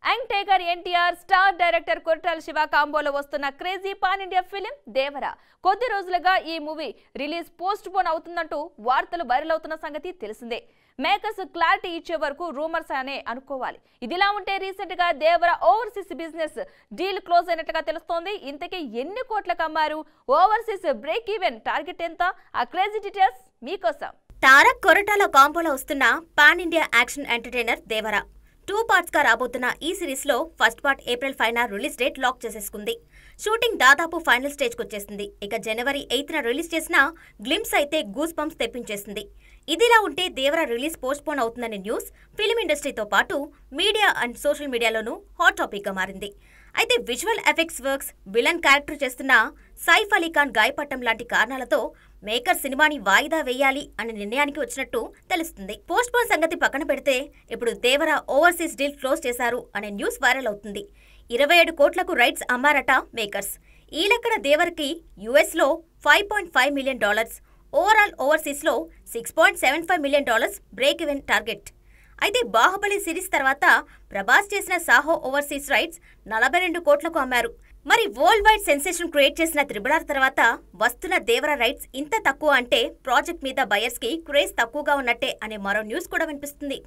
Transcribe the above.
Young tiger NTR star director Koratala Siva కాంబోలో వస్తున్న crazy pan India film Devara. కొద్ది రోజులుగా ఈ మూవీ రిలీజ్ పోస్ట్ పోన్ అవుతుందంటూ వార్తలు వైరల్ అవుతున్న సంగతి తెలిసిందే. మేకర్స్ క్లారిటీ ఇచ్చే వరకు రూమర్స్ అనే అనుకోవాలి. ఇదిలా ఉంటే రీసెంట్ గా దేవర ఓవర్సీస్ బిజినెస్ డీల్ క్లోజ్ అయినట్టుగా తెలుస్తోంది. ఇంతకీ ఎన్ని కోట్లకు అమ్మారు, ఓవర్సీస్ బ్రేక్ ఈవెన్ టార్గెట్ ఎంత, ఆ క్రేజీ డీటెయిల్స్ మీకోసం. తారక్ కొరటాల కాంబోలో వస్తున్న pan India action entertainer Devara 2 parts గా రాబోతున్న ఈ సిరీస్ లో ఫస్ట్ పార్ట్ ఏప్రిల్ 5న రిలీజ్ డేట్ లాక్ చేసేసుకుంది. షూటింగ్ దాదాపు ఫైనల్ స్టేజ్ కు వచ్చేసింది. ఇక జనవరి 8న రిలీజ్ చేసిన గ్లింప్స్ అయితే గూస్ బంప్స్ తెప్పించేసింది. ఇదిలా ఉంటే దేవర రిలీజ్ పోస్ట్ పోన్ అవుతుందనే న్యూస్ ఫిలిం ఇండస్ట్రీతో పాటు మీడియా అండ్ సోషల్ మీడియాలోనూ హాట్ టాపిక్ గా మారింది. అయితే visual effects works, villain character చేస్తున్న సైఫ్ అలీ ఖాన్ గాయపట్టం లాంటి కారణాలతో మేకర్ సినిమాని వాయిదా వేయాలి అనే నిర్ణయానికి వచ్చినట్టు తెలుస్తుంది. పోస్ట్ పోన్ సంగతి పక్కన పెడితే ఇప్పుడు దేవర ఓవర్సీస్ డీల్ క్లోజ్ చేశారు అనే న్యూస్ వైరల్ అవుతుంది. 27 కోట్లకు రైట్స్ అమ్మారట మేకర్స్. ఈ లెక్కన దేవర్కి యుఎస్ లో $5.5 మిలియన్, ఓవరాల్ ఓవర్సీస్ లో $6.75 మిలియన్ బ్రేక్ ఈవెన్ టార్గెట్. అయితే బాహుబలి సిరీస్ తర్వాత ప్రభాస్ చేసిన సాహో ఓవర్సీస్ రైట్స్ 42 కోట్లకు అమ్మారు. మరి వరల్డ్ వైడ్ సెన్సేషన్ క్రియేట్ చేసిన RRR తర్వాత వస్తున్న దేవర రైట్స్ ఇంత తక్కువ అంటే ప్రాజెక్ట్ మీద బయర్స్ కి క్రేజ్ తక్కువగా ఉన్నట్టే అనే మరో న్యూస్ కూడా వినిపిస్తుంది.